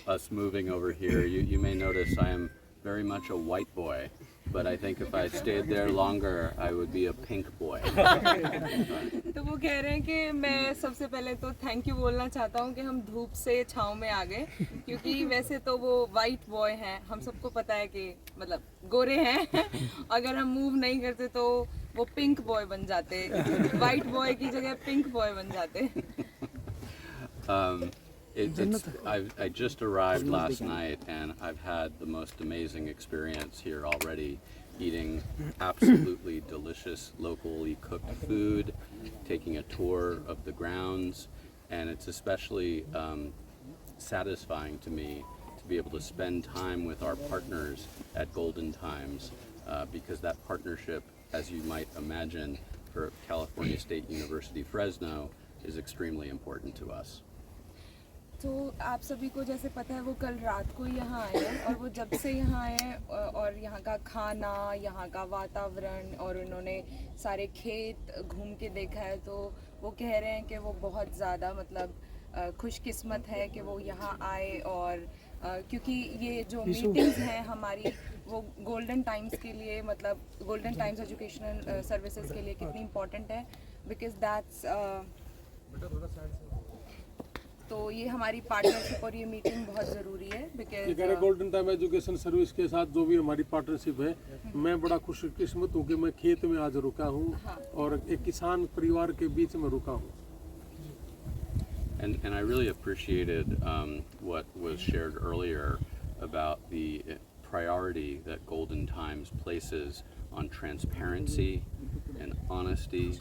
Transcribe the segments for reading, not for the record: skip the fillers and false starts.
us moving over here, you may notice I am very much a white boy, but I think if I stayed there longer, I would be a pink boy. तो वो कह रहे हैं कि मैं सबसे पहले तो थैंक यू बोलना चाहता हूँ कि हम धूप से छाँव में आ गए, क्योंकि वैसे तो वो वाइट बॉय हैं, हम सबको पता है कि मतलब गोरे हैं अगर हम मूव नहीं करते तो वो पिंक बॉय बन जाते, वाइट बॉय की जगह पिंक बॉय बन जाते. I just arrived last night and I've had the most amazing experience here already, eating absolutely delicious locally cooked food, taking a tour of the grounds, and it's especially satisfying to me to be able to spend time with our partners at Golden Times, because that partnership, as you might imagine, for California State University Fresno is extremely important to us. तो आप सभी को जैसे पता है वो कल रात को यहाँ आए हैं, और वो जब से यहाँ आए हैं और यहाँ का खाना, यहाँ का वातावरण और उन्होंने सारे खेत घूम के देखा है, तो वो कह रहे हैं कि वो बहुत ज़्यादा मतलब खुशकिस्मत है कि वो यहाँ आए. और क्योंकि ये जो मीटिंग्स हैं हमारी वो गोल्डन टाइम्स के लिए, मतलब गोल्डन टाइम्स एजुकेशनल सर्विसेज के लिए कितनी इम्पोर्टेंट है, बिकॉज दैट्स तो ये हमारी पार्टनरशिप और ये मीटिंग बहुत ज़रूरी है. Because golden time education service के साथ जो भी हमारी पार्टनरशिप है, मैं बड़ा खुशकिस्मत हूँ कि मैं खेत में आज रुका हूँ और एक किसान परिवार के बीच में रुका हूँ. And I really appreciated what was shared earlier about the priority that Golden Times places on transparency and honesty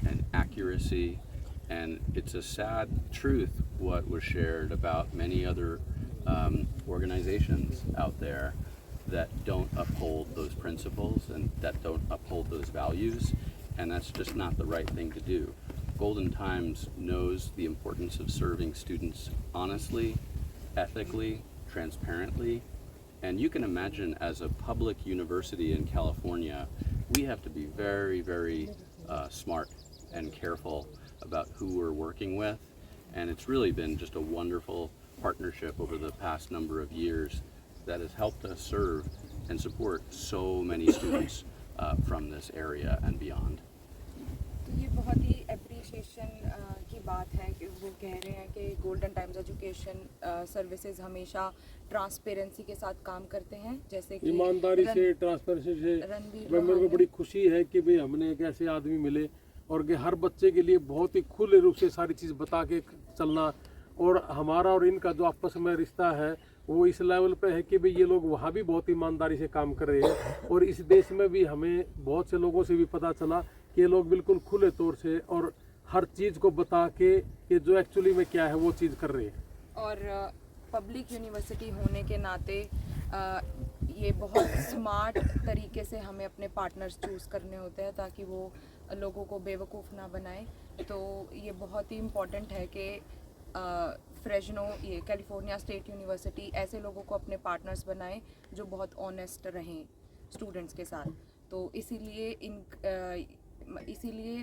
and accuracy. And it's a sad truth what was shared about many other organizations out there that don't uphold those principles and that don't uphold those values, and that's just not the right thing to do. Golden Times knows the importance of serving students honestly, ethically, transparently, and you can imagine as a public university in California, we have to be very, very smart and careful about who we're working with, and it's really been just a wonderful partnership over the past number of years that has helped us serve and support so many students from this area and beyond. तो ये बहुत ही appreciation की बात है कि वो कह रहे हैं कि गोल्डन टाइम्स एजुकेशन सर्विसेज हमेशा ट्रांसपेरेंसी के साथ काम करते हैं, जैसे कि ईमानदारी से, ट्रांसपेरेंसी से. मेरे को बड़ी खुशी है कि भाई हमने एक ऐसे आदमी मिले और कि हर बच्चे के लिए बहुत ही खुले रूप से सारी चीज़ बता के चलना, और हमारा और इनका जो आपस में रिश्ता है वो इस लेवल पे है कि भाई ये लोग वहाँ भी बहुत ईमानदारी से काम कर रहे हैं, और इस देश में भी हमें बहुत से लोगों से भी पता चला कि ये लोग बिल्कुल खुले तौर से और हर चीज़ को बता के कि जो एक्चुअली में क्या है वो चीज़ कर रहे हैं. और पब्लिक यूनिवर्सिटी होने के नाते ये बहुत स्मार्ट तरीके से हमें अपने पार्टनर्स चूज़ करने होते हैं ताकि वो लोगों को बेवकूफ़ ना बनाए. तो ये बहुत ही इम्पॉर्टेंट है कि फ्रेशनो, ये कैलिफोर्निया स्टेट यूनिवर्सिटी ऐसे लोगों को अपने पार्टनर्स बनाए जो बहुत ऑनेस्ट रहें स्टूडेंट्स के साथ. तो इसीलिए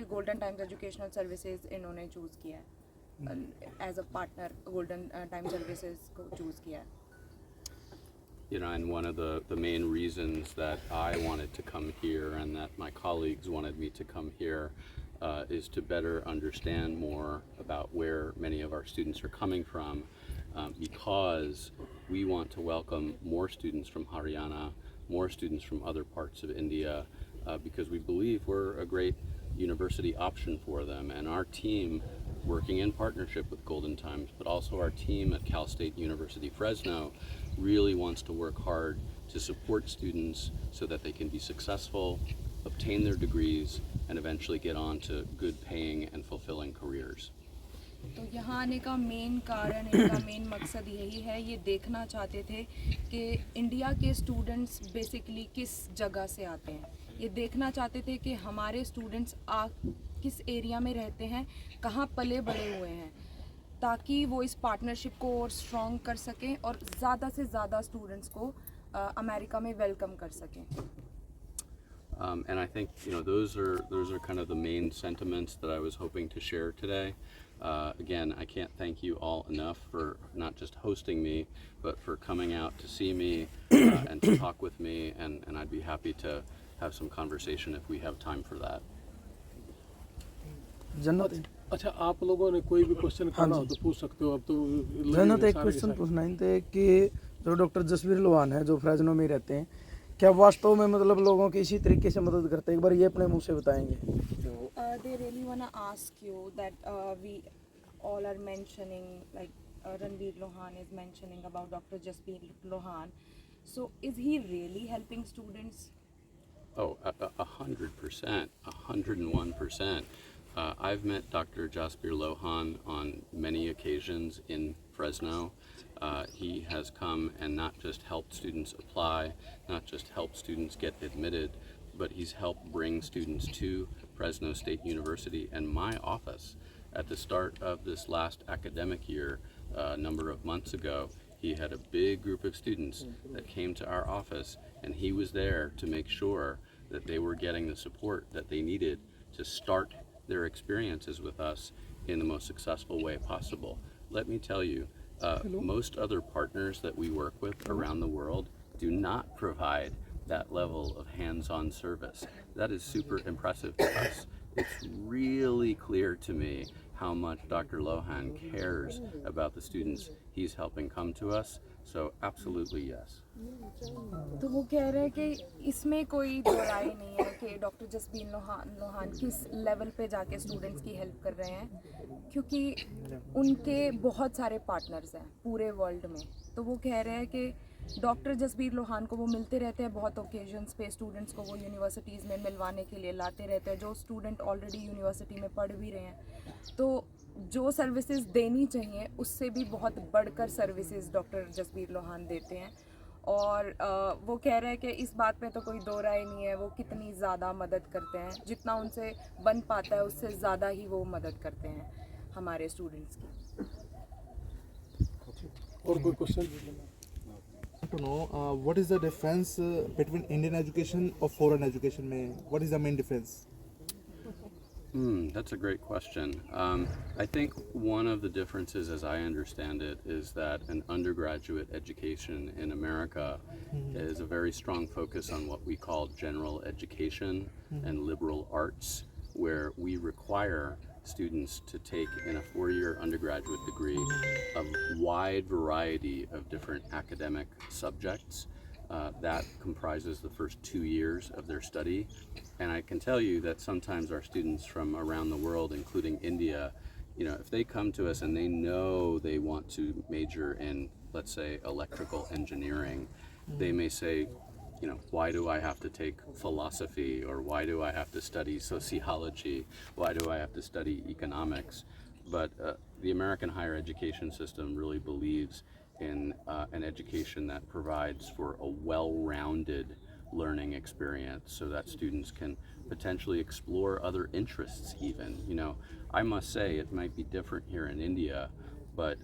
गोल्डन टाइम्स एजुकेशनल सर्विसेज इन्होंने चूज़ किया है as a partner. Golden time services को चूज़ किया है. You know, and one of the main reasons that I wanted to come here and that my colleagues wanted me to come here is to better understand more about where many of our students are coming from, because we want to welcome more students from Haryana, more students from other parts of India, because we believe we're a great university option for them. And our team, working in partnership with Golden Times, but also our team at Cal State University Fresno, really wants to work hard to support students so that they can be successful, obtain their degrees, and eventually get on to good paying and fulfilling careers. तो यहाँ आने का main कारण, इनका main मकसद यही है, ये देखना चाहते थे कि इंडिया के स्टूडेंट्स बेसिकली किस जगह से आते हैं. ये देखना चाहते थे कि हमारे स्टूडेंट्स किस एरिया में रहते हैं, कहाँ पले बड़े हुए हैं, ताकि वो इस पार्टनरशिप को और स्ट्रॉन्ग कर सकें और ज़्यादा से ज़्यादा स्टूडेंट्स को अमेरिका में वेलकम कर सकें. And I think those are kind of the main sentiments that I was hoping to share today. Again, I can't thank you all enough for not just hosting me, but for coming out to see me and to talk with me, and I'd be happy to have some conversation if we have time for that. जन्नत अच्छा, आप लोगों ने कोई भी question करना हो तो पूछ सकते हो। अब तो जन्नत एक क्वेश्चन पूछना ही थे कि जो डॉक्टर जसवीर लोहान है जो फ्रेजनो में रहते हैं, क्या वास्तव में मतलब लोगों की इसी तरीके से मदद करते हैं? एक बार ये अपने मुंह से बताएंगे। They really wanna ask you that we all are mentioning, like Ranveer Lohan is mentioning about Dr. Jasbir Lohan. So is he really helping students? Oh, 100%, 101%. I've met Dr. Jasbir Lohan on many occasions in Fresno. He has come and not just helped students apply, not just helped students get admitted, but he's helped bring students to Fresno State University and my office. At the start of this last academic year, a number of months ago, he had a big group of students that came to our office, and he was there to make sure that they were getting the support that they needed to start their experiences with us in the most successful way possible. Let me tell you, most other partners that we work with around the world do not provide that level of hands-on service. That is super impressive to us. It's really clear to me how much Dr. Lohan cares about the students he's helping come to us. So absolutely yes. तो वो कह रहे हैं कि इसमें कोई दो राय नहीं है कि डॉक्टर जसबीर लोहान किस लेवल पे जाके स्टूडेंट्स की हेल्प कर रहे हैं, क्योंकि उनके बहुत सारे पार्टनर्स हैं पूरे वर्ल्ड में। तो वो कह रहे हैं कि डॉक्टर जसबीर लोहान को वो मिलते रहते हैं बहुत ओकेजन्स पे, स्टूडेंट्स को वो यूनिवर्सिटीज़ में मिलवाने के लिए लाते रहते हैं, जो स्टूडेंट ऑलरेडी यूनिवर्सिटी में पढ़ भी रहे हैं। तो जो सर्विसेज देनी चाहिए उससे भी बहुत बढ़कर सर्विसेज डॉक्टर जसबीर लोहान देते हैं। और वो कह रहे हैं कि इस बात में तो कोई दो राय नहीं है, वो कितनी ज़्यादा मदद करते हैं, जितना उनसे बन पाता है उससे ज़्यादा ही वो मदद करते हैं हमारे स्टूडेंट्स की। और कोई question? To know what is the difference between Indian education or foreign education? What is the main difference? That's a great question. I think one of the differences, as I understand it, is that an undergraduate education in America is a very strong focus on what we call general education and liberal arts, where we require students to take in a 4-year undergraduate degree a wide variety of different academic subjects. That comprises the first 2 years of their study. And I can tell you that sometimes our students from around the world, including India, you know, if they come to us and they know they want to major in, let's say, electrical engineering, they may say, you know, why do I have to take philosophy, or why do I have to study sociology? Why do I have to study economics? But the American higher education system really believes in an education that provides for a well-rounded learning experience so that students can potentially explore other interests even. You know, I must say it might be different here in India, but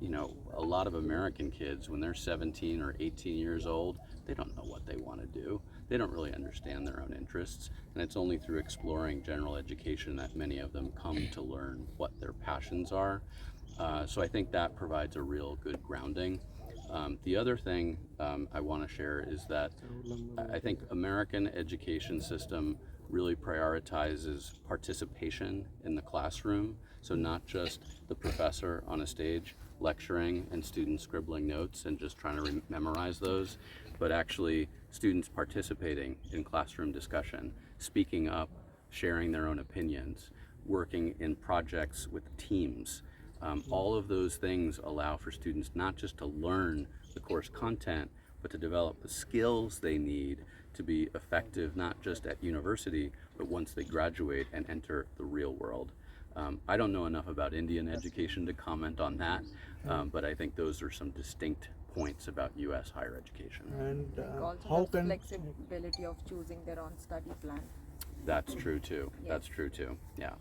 you know, a lot of American kids, when they're 17 or 18 years old, they don't know what they want to do. They don't really understand their own interests, and it's only through exploring general education that many of them come to learn what their passions are. So I think that provides a real good grounding. The other thing I want to share is that I think American education system really prioritizes participation in the classroom. So not just the professor on a stage lecturing and students scribbling notes and just trying to memorize those, but actually students participating in classroom discussion, speaking up, sharing their own opinions, working in projects with teams. All of those things allow for students not just to learn the course content, but to develop the skills they need to be effective, not just at university, but once they graduate and enter the real world. I don't know enough about Indian education to comment on that, but I think those are some distinct points about U.S. higher education. And Also how the can flexibility of choosing their own study plan. That's true too. Yes. That's true too. Yeah.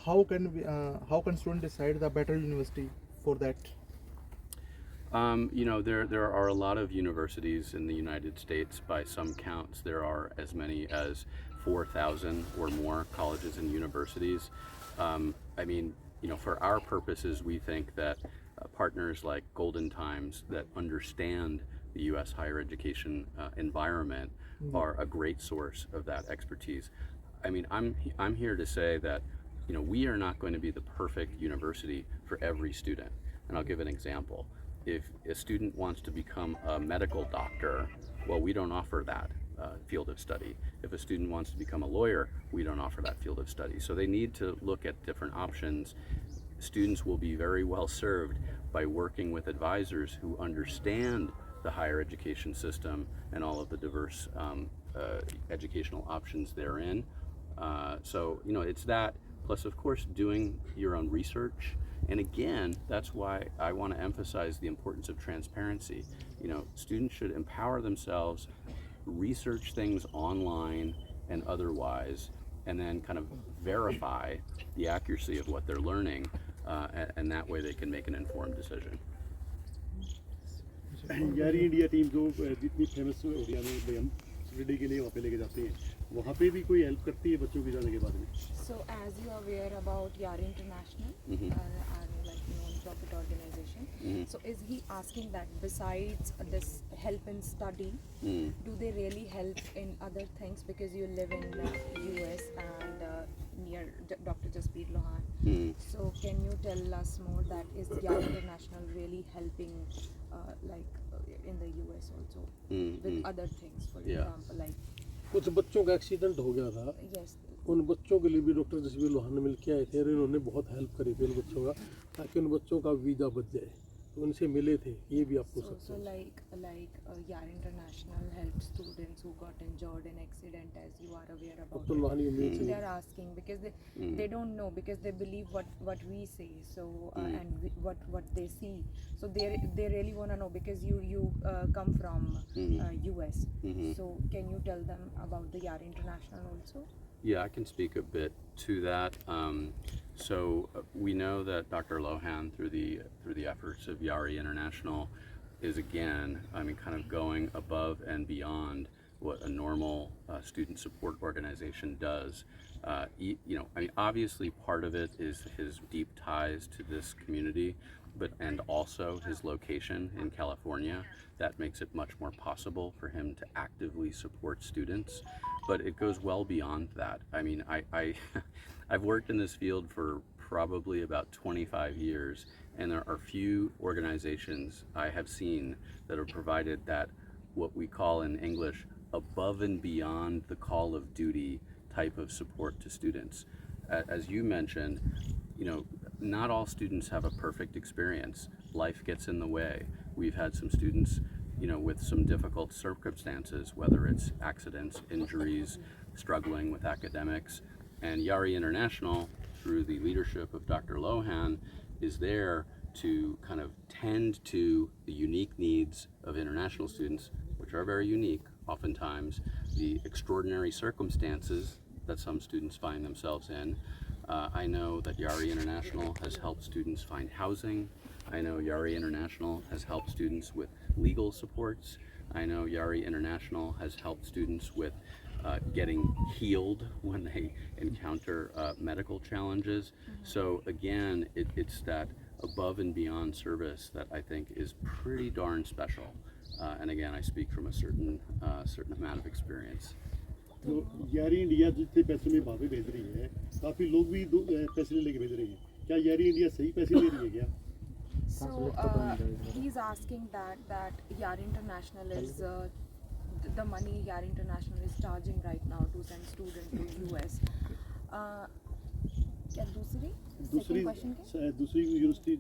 how can student decide the better university for that? You know, there are a lot of universities in the United States. By some counts, there are as many as 4,000 or more colleges and universities. I mean, for our purposes, we think that partners like Golden Times that understand the U.S. higher education environment are a great source of that expertise. I mean, I'm here to say that we are not going to be the perfect university for every student. And I'll give an example. If a student wants to become a medical doctor, well, we don't offer that field of study. If a student wants to become a lawyer, we don't offer that field of study. So they need to look at different options. Students will be very well served by working with advisors who understand the higher education system and all of the diverse educational options therein. So it's that, plus of course doing your own research. And again, that's why I want to emphasize the importance of transparency. Students should empower themselves, research things online and otherwise, and then kind of verify the accuracy of what they're learning, and that way they can make an informed decision. यारी India team जो जितनी famous area में हम study के लिए वहाँ पे लेके जाते हैं, वहाँ पे भी कोई हेल्प करती है बच्चों के जाने के बाद में? So as you are aware about Yari International, our non-profit organization, so is he asking that besides this help in study, do they really help in other things? Because you live in US and near Dr. Jaspreet Lohan. So can you tell us more that is Yari International really helping in the US also with other things, for example, like कुछ बच्चों का accident हो गया था, yes. उन बच्चों के लिए भी डॉक्टर जसबीर लोहान ने मिल के आए थे और इन्होंने बहुत हेल्प करी थी उन बच्चों का, ताकि उन बच्चों का वीज़ा बच जाए, तो उनसे मिले थे, ये भी आपको सकते So like Yari International helped students who got injured in accident, as you are aware about doctor Lohan की उम्मीद they से are asking because they don't know, because they believe what we say, so and what they see, so they really want to know, because you come from US, so can you tell them about the Yari International also? Yeah, I can speak a bit to that. So we know that Dr. Lohan, through the efforts of Yari International, is again, kind of going above and beyond what a normal student support organization does. Obviously part of it is his deep ties to this community, and also his location in California. That makes it much more possible for him to actively support students. But it goes well beyond that. I've worked in this field for probably about 25 years, and there are few organizations I have seen that have provided that, what we call in English, above and beyond the call of duty type of support to students. As you mentioned, not all students have a perfect experience. Life gets in the way. We've had some students with some difficult circumstances, whether it's accidents, injuries, struggling with academics. And Yari International, through the leadership of Dr. Lohan, is there to kind of tend to the unique needs of international students, which are very unique oftentimes, the extraordinary circumstances that some students find themselves in. I know that Yari International has helped students find housing. I know Yari International has helped students with legal supports. I know Yari International has helped students with getting healed when they encounter medical challenges. So again, it's that above and beyond service that I think is pretty darn special. And again, I speak from a certain amount of experience. तो यारी India जितने पैसे में भावे भेज रही है, काफ़ी लोग भी पैसे लेके भेज रहे हैं, क्या यारी इंडिया सही पैसे ले रही है क्या? So he's asking that Yari International is the money Yari International is charging right now to send students to US. क्या दूसरी question क्या? दूसरी यूनिवर्सिटी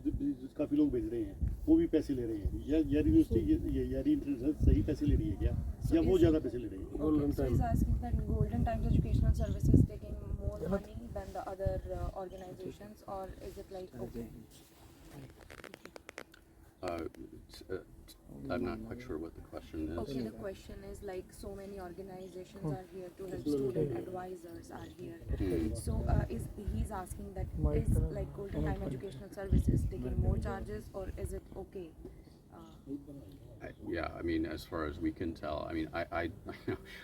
काफ़ी लोग भेज रहे हैं, वो भी पैसे ले रहे हैं, यारी यूनिवर्सिटी यारी इंटरनेशनल सही पैसे ले रही है क्या, या वो ज़्यादा पैसे ले रही है? Okay, so he's asking that Golden Times Educational Services taking more money than the other organizations, or is it like okay? I'm not quite sure what the question is. Okay, the question is like so many organizations are here to help student advisors are here. So he's asking that is like Golden Time Educational Services taking more charges, or is it okay? As far as we can tell,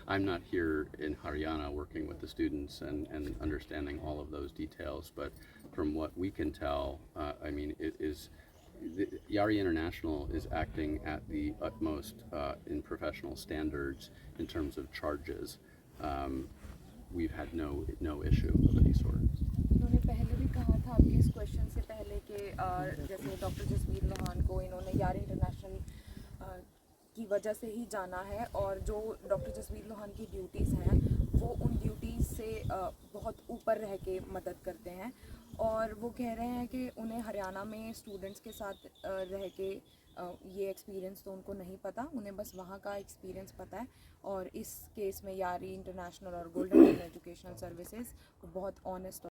I'm not here in Haryana working with the students and understanding all of those details, but from what we can tell, I mean, Yari International is acting at the utmost in professional standards in terms of charges. We've had no issue of any sort. इन्होंने पहले भी कहा था आपके इस question से पहले कि जैसे डॉक्टर जसवीर लोहान को इन्होंने यार इंटरनेशनल की वजह से ही जाना है, और जो डॉक्टर जसवीर लोहान की ड्यूटीज़ हैं वो उन ड्यूटीज़ से बहुत ऊपर रह के मदद करते हैं, और वो कह रहे हैं कि उन्हें हरियाणा में स्टूडेंट्स के साथ रह के ये एक्सपीरियंस तो उनको नहीं पता, उन्हें बस वहाँ का एक्सपीरियंस पता है। और इस केस में यारी इंटरनेशनल और गोल्डन एजुकेशनल सर्विसेज बहुत ऑनेस्ट